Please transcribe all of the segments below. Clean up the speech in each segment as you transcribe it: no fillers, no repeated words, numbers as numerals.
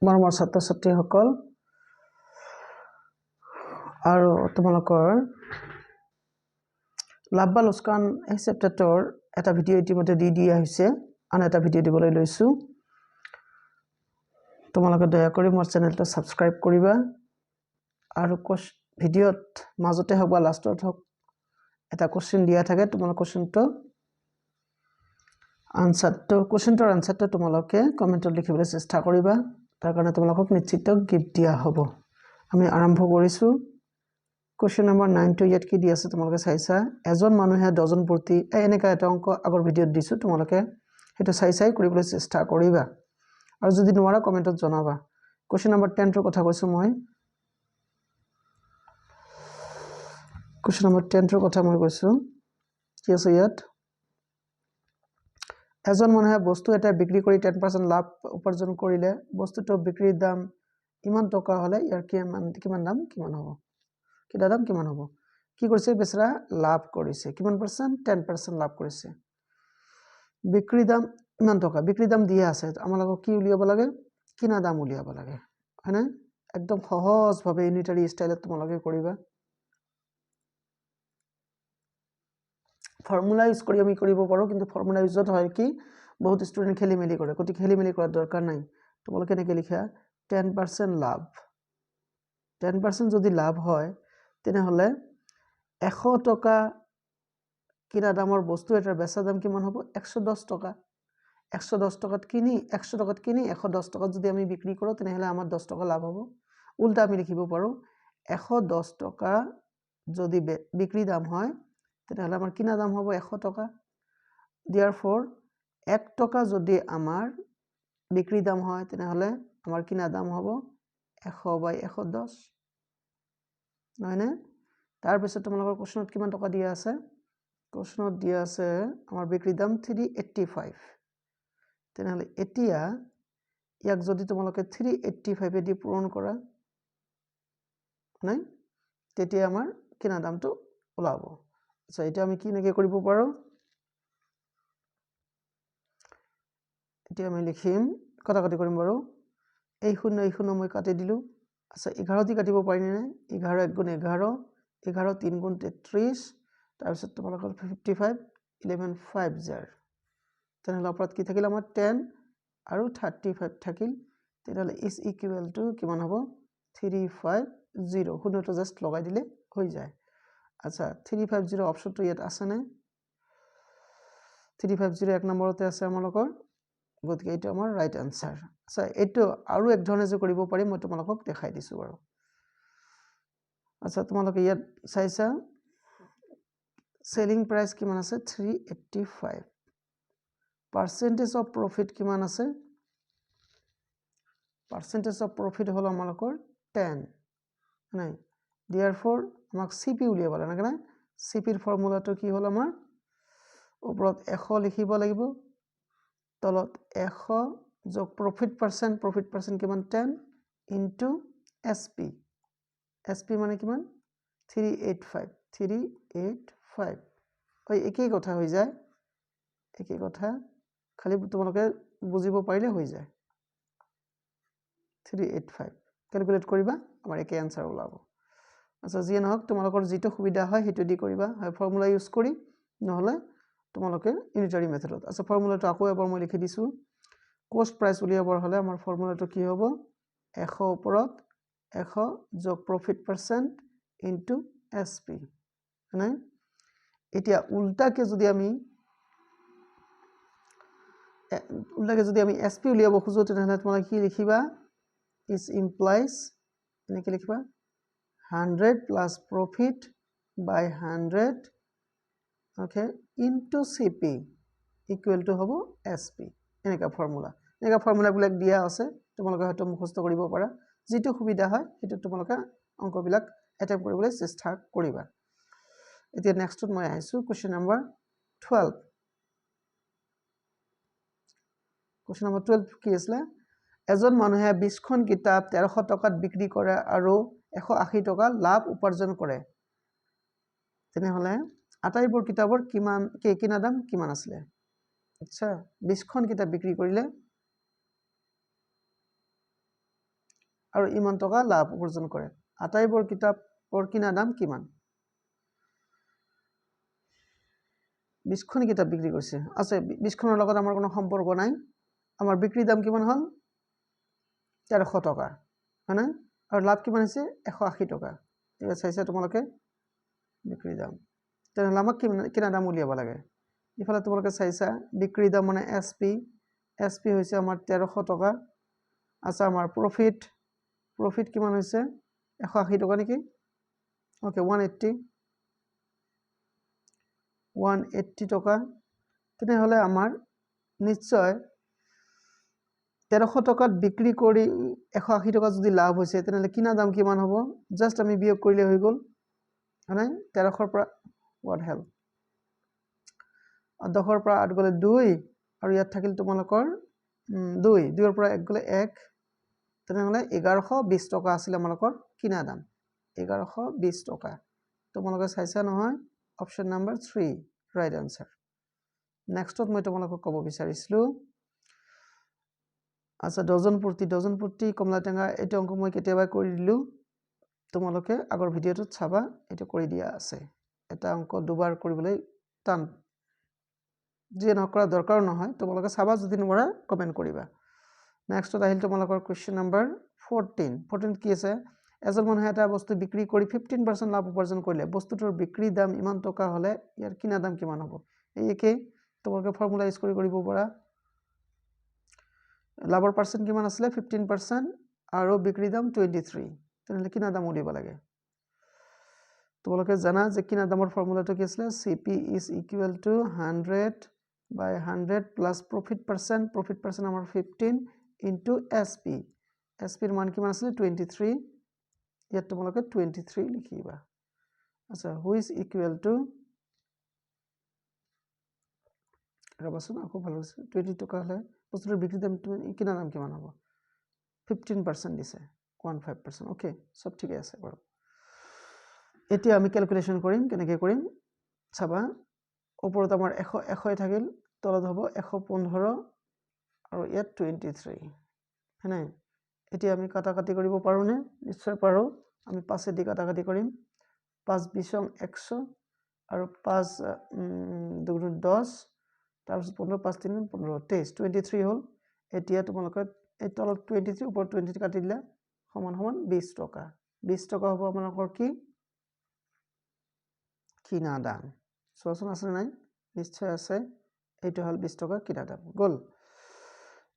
মৰমৰ ছাত্ৰ ছাত্ৰীসকল আৰু তোমালোকৰ লাভ বা লোকচান এই চেপ্টাৰটোৰ এটা ভিডিঅ' ইতিমধ্যে দি দিয়া হৈছে আন এটা ভিডিঅ' দিবলৈ লৈছোঁ তোমালোকে দয়া কৰি মোৰ চেনেলটো সাবস্ক্ৰাইব কৰিবা আৰু ভিডিঅ'ত মাজতে হওক বা লাষ্টত হওক এটা কোশ্চেন দিয়া থাকে তোমালোকৰ কোশ্চেনটোৰ আনসাৰটো তোমালোকে কমেন্টত লিখিবলৈ চেষ্টা কৰিবা তাৰ কাৰণে তোমালোকক নিশ্চিত গিফ্ট দিয়া হ'ব আমি আৰম্ভ কৰিছোঁ Question number 9 to ইয়াত কি দি আছে তোমালোকে চাইছা এজন মানুহে ডজন প্ৰতি এনেকা এটা অংক আগৰ ভিডিঅ'ত দিছো তোমালোকে হেতু চাই কৰিবলৈ চেষ্টা কৰিবা আৰু যদি নোৱাৰা কমেন্টত জনাবা Question number 10 ৰ কথা কৈছো মই Question number 10 ৰ কথা মই কৈছো কি আছে ইয়াত এজন মানুহে বস্তু এটা বিক্ৰী কৰি 10% লাভ উপাৰ্জন কৰিলে বস্তুটোৰ বিক্ৰীৰ দাম ইমান টকা হলে ইয়াৰ কিমান দাম কিমান হ'ব কিটা দাম কিমান হ'ব কি কৰিছে বেচৰা লাভ কৰিছে কিমান পাৰ্সেন্ট 10% লাভ কৰিছে বিক্ৰী দাম ইমান টকা বিক্ৰী দাম দিয়া আছে আমালোকক কি উলিয়াব লাগে কিনা দাম উলিয়াব লাগে হয়নে একদম সহজ ভাবে ইউনিটাৰী ষ্টাইলত তোমালোকে কৰিবা ফৰ্মুলা ইউজ কৰি আমি কৰিব পাৰো কিন্তু ফৰ্মুলা ইউজত হয় কি বহুত ষ্টুডেন্ট খেলি মেলি কৰে কতি খেলি মেলি কৰাৰ দৰকাৰ নাই তোমালোকে এনেকৈ লিখা 10% লাভ 10% যদি লাভ হয় তেনেহলে 100 টকা কিনা দামৰ বস্তু এটাৰ বেচা দাম কিমান হ'ব 110 টকা 110 টকাত কিনি 110 টকাত যদি আমি বিক্ৰী কৰো তেনেহলে আমাৰ 10 টকা লাভ হ'ব উল্টা আমি লিখিব পাৰো 110 টকা যদি বিক্ৰী দাম হয় তেনেহলে আমাৰ কিনা দাম হ'ব 100 টকা therefore 1 টকা যদি আমাৰ বিক্ৰী দাম হয় তেনেহলে আমাৰ কিনা দাম হ'ব 100/110 নহয়নে তাৰ পিছত তোমালোকৰ কোশ্চনত কিমান টকা দিয়া আছে কোশ্চনত দিয়া আছে আমাৰ বিক্ৰী দাম 385 তেনেহলে এতিয়া ইয়াক যদি তোমালোকে 385 এ দি পূৰণ কৰা নাই তেতিয়া আমাৰ কিনা দামটো ওলাব আচ্ছা এটা আমি কি নেকে কৰিব পাৰো এতিয়া আমি লিখিম কাটাকাটি কৰিম বাৰু এই শূন্য মই কাটি দিলো আচ্ছা 11 দি কাটিব পাৰি নে 11 1 গুণ 11 11 3 গুণ 33 তাৰ পিছত তোমালোকৰ 55 11 5 জাৰ তেনেহলে ওপৰত কি থাকিল আমাৰ 10 আৰু 35 থাকিল তেনেহলে ইজ ইকুৱেল টু কিমান হ'ব 350 শূন্যটো জাস্ট লগাই দিলে হৈ যায় আচ্ছা 350 অপশনটো ইয়াত আছে নে 350 এক নম্বৰতে আছে আমালোকৰ গতিকে এইটো আমাৰ ৰাইট আনসাৰ আচ্ছা এইটো আৰু এক ধৰণে যে কৰিব পাৰি মই তোমালোকক দেখাই দিছো বাৰু আচ্ছা তোমালোকে ইয়াত চাইছা সেলিং প্ৰাইস কিমান আছে 385 পাৰ্সেন্টেজ অফ প্ৰফিট কিমান আছে পাৰ্সেন্টেজ অফ প্ৰফিট হলো আমালোকৰ 10 নাই therefore আমাক সিপি উলিয়াব লাগে না সিপিৰ ফৰ্মুলাটো কি হল আমাৰ ওপৰত 100 লিখিব লাগিব তলত 100 যোগ প্রফিট পার্সেন্ট কিমান 10 ইনটু SP মানে কিমান 385 ওই একই কথা হৈ যায় একই কথা খালি তোমালোকে বুজিব পাৰিলে হৈ যায় 385 ক্যালকুলেট কৰিবা আমাৰ একে আনসাৰ ওলাব আচ্ছা যি নহওক তোমালোকৰ যেটো সুবিধা হয় হেতু দি কৰিবা হয় ফৰ্মুলা ইউজ কৰি নহলে তোমালোকে ইউনিটাৰী মেথডত আচ্ছা ফৰ্মুলাটো আকৌ এবাৰ মই লিখি দিছো কষ্ট প্ৰাইস উলিয়াবৰ হলে আমাৰ ফৰ্মুলাটো কি হ'ব 100 ওপৰত 100 যোগ প্ৰফিট পার্সেন্ট ইনটু SP নাই এতিয়া উল্টাকে যদি আমি SP উলিয়াব খুজো তেনেহলে তোমালোকে কি লিখিবা is implies এনেকে লিখিবা 100 plus profit by 100 okay into CP equal to হবো SP এনেকা ফৰ্মুলা বিলাক দিয়া আছে তোমালোকে হয়তো মুখস্থ কৰিব পাৰা যেটো সুবিধা হয় হেতু তোমালোকে অংকবিলাক এটেম্প কৰিবলৈ চেষ্টা কৰিবা এতিয়া নেক্সটত মই আহিছো কোশ্চেন নম্বৰ 12 কোশ্চেন নম্বৰ 12 কি আছিল এজন মানুহে 20 খন কিতাপ 1300 টকাত বিক্ৰী কৰে আৰু 180 টকা লাভ উপাৰ্জন কৰে তেনেহলে আটাইবোৰ কিতাপৰ কিনা দাম কিমান আছিল আচ্ছা 20 খন কিতাপ বিক্ৰী কৰিলে আৰু ইমান টকা লাভ উপাৰ্জন কৰে আটাইবোৰ কিতাপৰ কিনা দাম কিমান 20খন কিতাপ বিক্ৰী কৰিছে আছে 20খনৰ লগত আমাৰ কোনো সম্পৰ্ক নাই আমাৰ বিক্ৰী দাম কিমান হল 1300 টকা হয়নে আৰু লাভ কিমান হৈছে 180 টকা ঠিক আছে চাইছা তোমালোকে বিক্ৰী দাম তেনেহলে আমাক কিনা দাম উলিয়াব লাগে ইফালে তোমালোকে চাইছা বিক্ৰী দাম মানে এসপি হৈছে আমাৰ 1300 টকা আছে আমাৰ প্ৰফিট কিমান হৈছে 180 টকা নেকি ওকে 180 টকা তেনেহলে আমাৰ নিশ্চয় 1300 টকাত বিক্ৰী কৰি 180 টকা যদি লাভ হৈছে তেনেহলে কিনা দাম কিমান হ'ব জাস্ট আমি বিয়োগ কৰিলে হৈ গল মানে 1300 পৰা what hell 10ৰ পৰা 8 গলে 2 আৰু ইয়াত থাকিল তোমালোকৰ 2ৰ পৰা 1 গলে 1 তেনেহলে 1120 টকা আছিল আমালোকৰ কিনা দাম 1120 টকা তোমালোকে চাইছা নহয় অপচন নাম্বাৰ 3 ৰাইট আনসাৰ নেক্সটত মই তোমালোকক ক'ব বিচাৰিছিলো আচ্ছা ডজন প্ৰতি কমলা টেঙা এইটো অংক মই কেতিয়াবা কৰি দিলো তোমালোকে আগৰ ভিডিঅটোত চাবা এটা কৰি দিয়া আছে এটা অংক দুবাৰ কৰিবলৈ টান যে নকৰা দৰকাৰ নহয় তোমালোকে চাবা যদি নকৰা কমেন্ট কৰিবা নেক্সটত আহিল তোমালোকৰ কোৱেশ্চন নাম্বাৰ 14 কি আছে এজন মানুহে এটা বস্তু বিক্ৰী কৰি 15% লাভ উপাৰ্জন কৰিলে বস্তুটোৰ বিক্ৰী দাম ইমান টকা হলে ইয়াৰ কিনা দাম কিমান হ'ব এই একে তোমালোকে ফৰ্মুলা ইউজ কৰিব পাৰা লাভৰ পাৰ্সেন্ট কিমান আছিল 15% আৰু বিক্ৰী দাম 23 তেনেহলে কিনা দাম উলিয়াব লাগে তোমালোকে জানা যে কিনা দামৰ ফৰ্মুলাটো কি আছিল CP is equal to 100/100 plus profit percent আমাৰ 15 into SP ৰ মান কিমান আছিল 23 ইয়াত তোমালোকে 23 লিখিবা আচ্ছা who is equal to ৰবাচোন আকৌ ভাল হৈছে 20 টকা হলে বস্তুৰ বিক্ৰী দাম কিনা দাম কিমান হ'ব 15% দিছে 15% ওকে সব ঠিক আছে বাৰু এতিয়া আমি ক্যালকুলেশন কৰিম কেনেকৈ কৰিম চাবা ওপৰত আমাৰ 100 থাকিল তলত হ'ব 115 আৰু ইয়াত 23 হয়নে এতিয়া আমি কাটাকাটি কৰিব পাৰো নে নিশ্চয় পাৰো আমি 5 দি কাটাকাটি কৰিম 5 20 100 আৰু 5 2 10 তাৰপিছত 15 5 3 15 23 হল এতিয়া তোমালোকে এই তলত 23 ওপৰত 20 কাটি দিলে সমান 20 টকা হ'ব আপোনালোকৰ কি কিনা দাম চোৱাচোন আছে নাই নিশ্চয় আছে এইটো হল 20 টকা কিনা দাম গল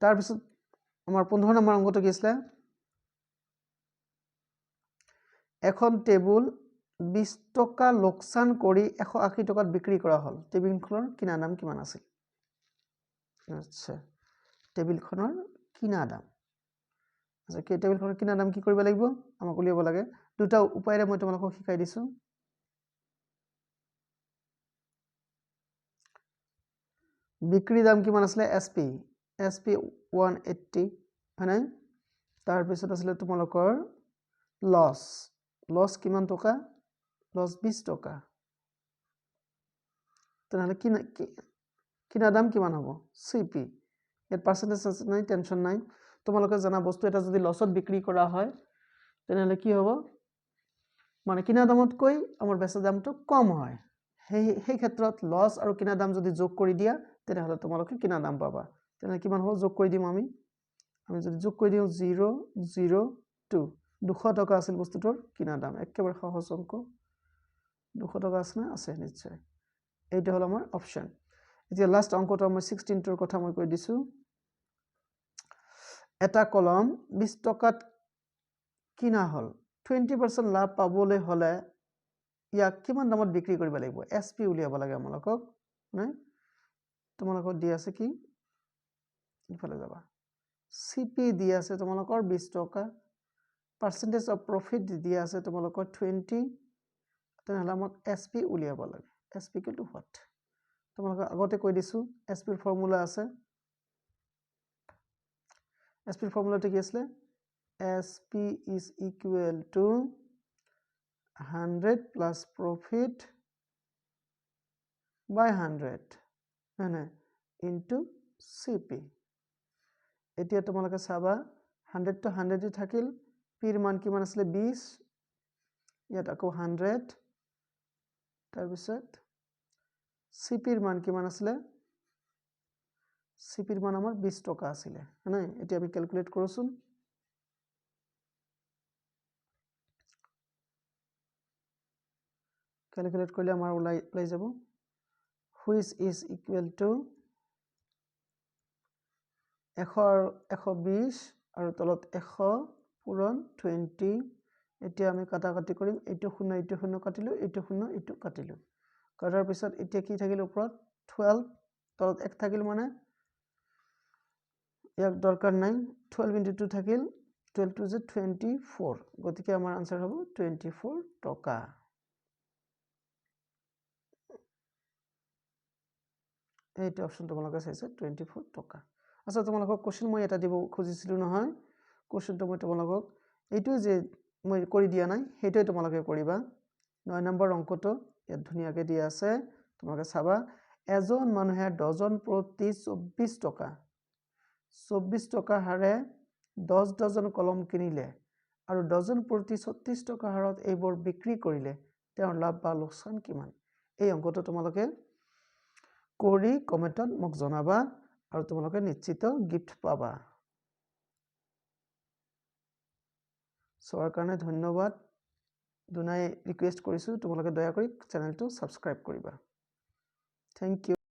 তাৰপিছত আমাৰ 15 নম্বৰ অংকটো কি আছিল এখন টেবুল 20 টকা লোকসান কৰি 180 টকাত বিক্ৰী কৰা হল টেবিলখনৰ কিনা দাম কিমান আছিল আচ্ছা টেবিলখনৰ কিনা দাম আচ্ছা কি টেবিলখনৰ কিনা দাম কি কৰিব লাগিব আমাক উলিয়াব লাগে দুটা উপায়েৰে মই তোমালোকক শিকাই দিছো বিক্ৰী দাম কিমান আছিল SP 180 হয়নে তাৰ পিছত আছিল তোমালোকৰ লস কিমান টকা লস 20 টকা তেনেহলে কিনা দাম কিমান হ'ব CP ইয়াত পার্সেন্টেজ আছে নাই টেনশন নাই তোমালোকে জানা বস্তু এটা যদি লসত বিক্ৰী কৰা হয় তেনেহলে কি হ'ব মানে কিনা দামতকৈ আমাৰ বেচা দামটো কম হয় সেই ক্ষেত্ৰত লস আৰু কিনা দাম যদি যোগ কৰি দিয়া তেনেহলে তোমালোকে কিনা দাম পাবা তেনেহলে কিমান হ'ব যোগ কৰি দিম আমি যদি যোগ কৰি দিও 002 200 টকা আছিল বস্তুটোৰ কিনা দাম একেবাৰে সহজ অংক 200 টকা আছে না আছে নিশ্চয় এইটো হল আমাৰ অপচন এতিয়া লাষ্ট অংকটো মই 16 টোৰ কথা মই কৈ দিছো এটা কলম 20 টকাত কিনা হল 20% লাভ পাবলৈ হলে ইয়াক কিমান দামত বিক্ৰী কৰিব লাগিব SP উলিয়াব লাগে আমালোকক নাই তোমালোকক দি আছে কি ইফালে যাবা CP দি আছে তোমালোকৰ 20 টকা percentage of profit দি আছে তোমালোকৰ 20 তেনেহলে আমাক SP উলিয়াব লাগে SP = what তোমালোকক আগতে কৈ দিছো SP ৰ ফৰ্মুলা আছে SP ৰ ফৰ্মুলাটো কি আছিল SP is equal to 100 plus profit by 100 মানে into CP এতিয়া তোমালোকে চাবা 100 to 100 থাকিল পিৰ মান কিমান আছিলে 20 ইয়াত আকৌ 100 তাৰপিছত সিপিৰ মান কিমান আছিলে সিপিৰ মান আমাৰ 20 টকা আছিলে হয়নে এতিয়া আমি ক্যালকুলেট কৰোচোন ক্যালকুলেট কৰিলে আমাৰ ওলাই যাব which is equal to 120 আৰু তলত 100 পূৰণ 20 এতিয়া আমি কাটাকাটি কৰিম এইটো 0 কাটিলো এইটো 0 এইটো কাটিলো কাটাৰ পিছত এতিয়া কি থাকিল ওপৰত 12 তলত 1 থাকিল মানে ইয়াক দৰকাৰ নাই 12 into 2 থাকিল 12 to 24 গতিকে আমাৰ আনসাৰ হ'ব 24 টকা এইটো অপশন তোমালোকে চাইছে 24 টকা আচ্ছা তোমালোকক কোশ্চেন মই এটা দিব খুজিছিলো নহয় কোশ্চেনটো মই তোমালোকক এইটো যে মই কৰি দিয়া নাই হেইটোই তোমালোকে কৰিবা 9 নম্বৰ অংকটো ইয়াত ধুনিয়াকে দিয়া আছে তোমালোকে চাবা এজন মানুহে ডজন প্ৰতি 24 টকা 24 টকা হাৰে 10 ডজন কলম কিনিলে আৰু ডজন প্ৰতি 36 টকা হাৰত এইবোৰ বিক্ৰী কৰিলে তেওঁৰ লাভ বা লোকসান কিমান এই অংকটো তোমালোকে কৰি কমেন্টত মোক জনাবা আৰু তোমালোকে নিশ্চিত গিফট পাবা সবাৰ কাৰণে ধন্যবাদ দুনাই ৰিকুৱেষ্ট কৰিছো তোমালোকে দয়া কৰি চেনেলটো সাবস্ক্ৰাইব কৰিবা থ্যাংক ইউ